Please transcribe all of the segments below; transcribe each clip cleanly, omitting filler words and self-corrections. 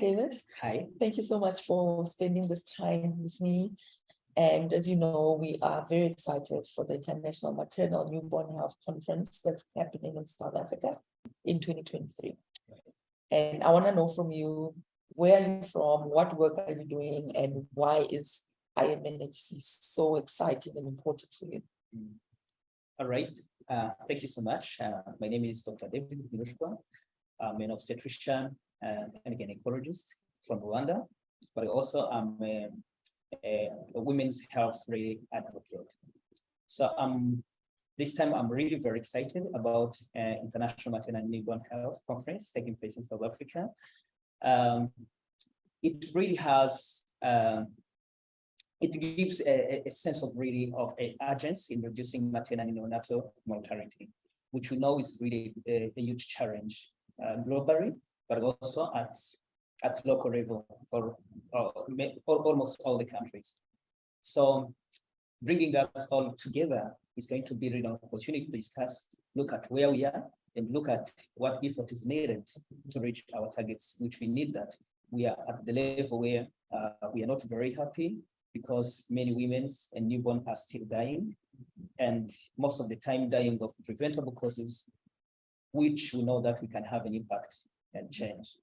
David. Hi. Thank you so much for spending this time with me. And as you know, we are very excited for the International Maternal Newborn Health Conference that's happening in South Africa in 2023. And I want to know from you, where are you from, what work are you doing, and why is IMNHC so exciting and important for you? All right. Thank you so much. My name is Dr. David Ntirushwa. I'm an obstetrician and a gynecologist from Rwanda, but also I'm a women's health advocate. So this time I'm really very excited about International Maternal Newborn Health Conference taking place in South Africa. It really has, it gives a sense of really of urgency in reducing maternal and neonatal mortality, which we know is really a huge challenge globally, but also at local level for almost all the countries. So bringing us all together is going to be really an opportunity to discuss, look at where we are and look at what effort is needed to reach our targets, which we need that. We are at the level where we are not very happy because many women and newborn are still dying, and most of the time dying of preventable causes, which we know that we can have an impact and change.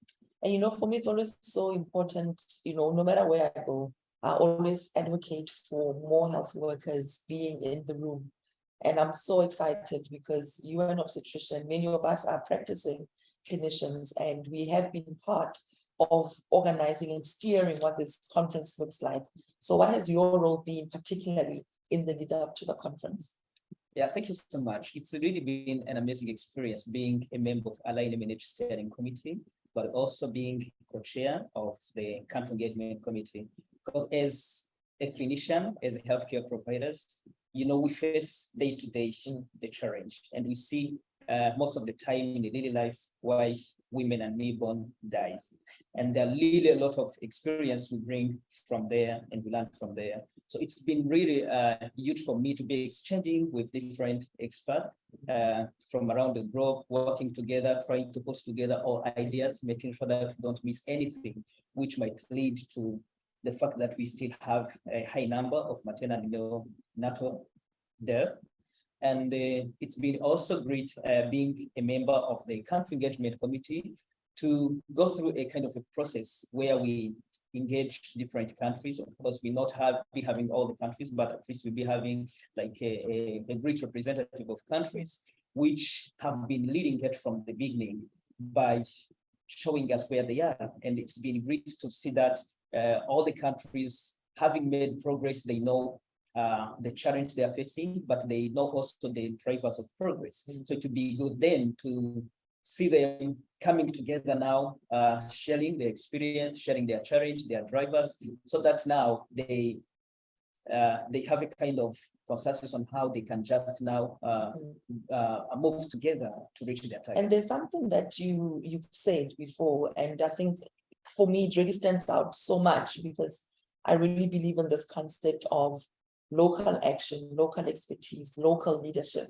And you know, for me, it's always so important, you know, no matter where I go, I always advocate for more health workers being in the room. And I'm so excited because you are an obstetrician, many of us are practicing clinicians, and we have been part of organizing and steering what this conference looks like. So what has your role been, particularly in the lead up to the conference? Yeah, thank you so much. It's really been an amazing experience being a member of Tlaleng MNH Steering Committee, but also being co-chair of the Country Engagement Committee. Because as a clinician, as a healthcare providers, you know, we face day-to-day the challenge, and we see most of the time in the daily life why women and newborn dies. And there are really a lot of experience we bring from there and we learn from there. So it's been really huge for me to be exchanging with different experts from around the globe, working together, trying to put together all ideas, making sure that we don't miss anything, which might lead to the fact that we still have a high number of maternal and neonatal death. And it's been also great being a member of the Country Engagement Committee to go through a kind of a process where we engage different countries. Of course, we not be having all the countries, but at least we'll be having like a great representative of countries which have been leading it from the beginning by showing us where they are. And it's been great to see that all the countries having made progress, they know the challenge they are facing, but they know also the drivers of progress. So it would be good then to see them coming together now, sharing their experience, sharing their challenge, their drivers, so that now they have a kind of consensus on how they can just now move together to reach their target. And there's something that you've said before, and I think for me it really stands out so much because I really believe in this concept of local action, local expertise, local leadership,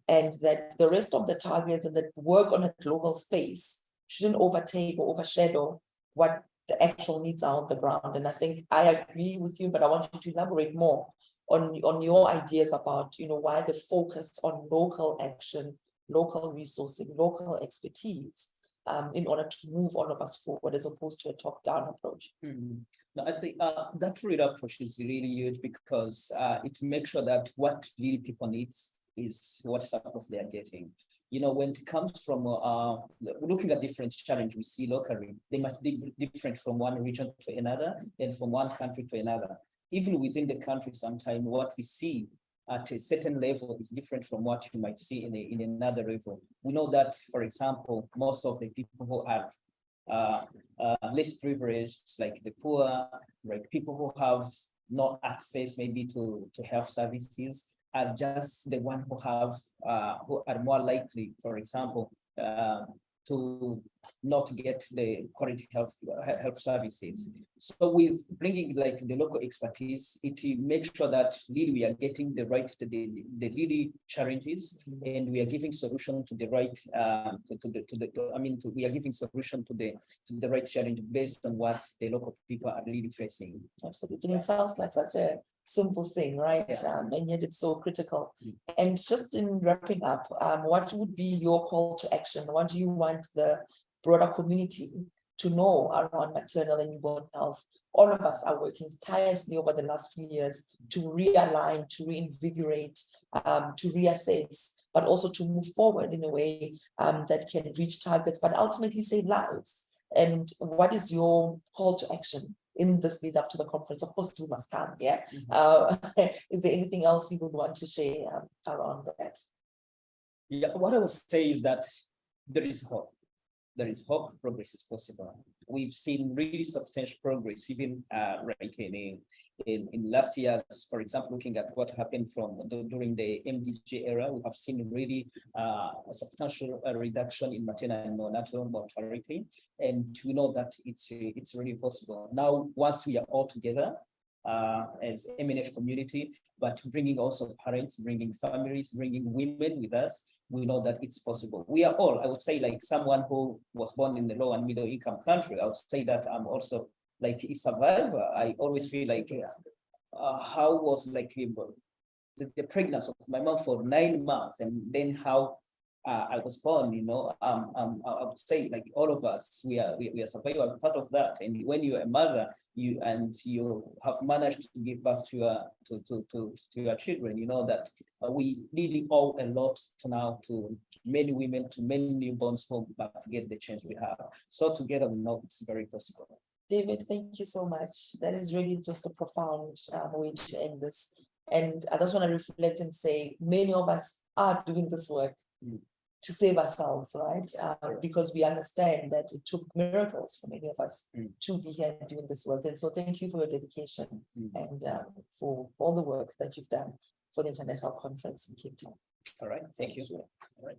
and that the rest of the targets and the work on a global space shouldn't overtake or overshadow what the actual needs are on the ground. And I think I agree with you, but I want you to elaborate more on your ideas about, you know, why the focus on local action, local resourcing, local expertise in order to move all of us forward as opposed to a top-down approach. No, I think that real approach is really huge because it makes sure that what really people need is what support they are getting. You know, when it comes from looking at different challenges we see locally, they must be different from one region to another and from one country to another. Even within the country, sometimes what we see at a certain level is different from what you might see in another level. We know that, for example, most of the people who are less privileged, like the poor, like people who have no access maybe to health services, are just the one who are more likely, for example, to not get the quality health services. So with bringing like the local expertise, it makes sure that really we are getting the right the really challenges, and we are giving solution to the right we are giving solution to the right challenge based on what the local people are really facing. Absolutely. It sounds like such a simple thing, right? Yeah. And yet it's so critical. And just in wrapping up, what would be your call to action? What do you want the broader community to know around maternal and newborn health? All of us are working tirelessly over the last few years to realign, to reinvigorate, to reassess, but also to move forward in a way that can reach targets, but ultimately save lives. And what is your call to action in this lead up to the conference? Of course, you must come, yeah. Is there anything else you would want to share around that? Yeah, what I would say is that there is hope. There is hope, progress is possible. We've seen really substantial progress, even right in last year's, for example, looking at what happened during the MDG era, we have seen really a substantial reduction in maternal and neonatal mortality. And we know that it's really possible. Now, once we are all together as MNH community, but bringing also parents, bringing families, bringing women with us, we know that it's possible. We are all, I would say, like someone who was born in the low and middle income country, I would say that I'm also like a survivor. I always feel like how was like the pregnancy of my mom for 9 months, and then how I was born, you know, I would say like all of us, we are survivors, part of that. And when you're a mother, you have managed to give birth to your children, you know that we really owe a lot to many women, to many newborns home back to get the chance we have. So together we know it's very possible. David, thank you so much. That is really just a profound way to end this. And I just want to reflect and say, many of us are doing this work to save ourselves, right? Because we understand that it took miracles for many of us to be here doing this work. And so thank you for your dedication and for all the work that you've done for the International Conference in Cape Town. All right, thank you. All right.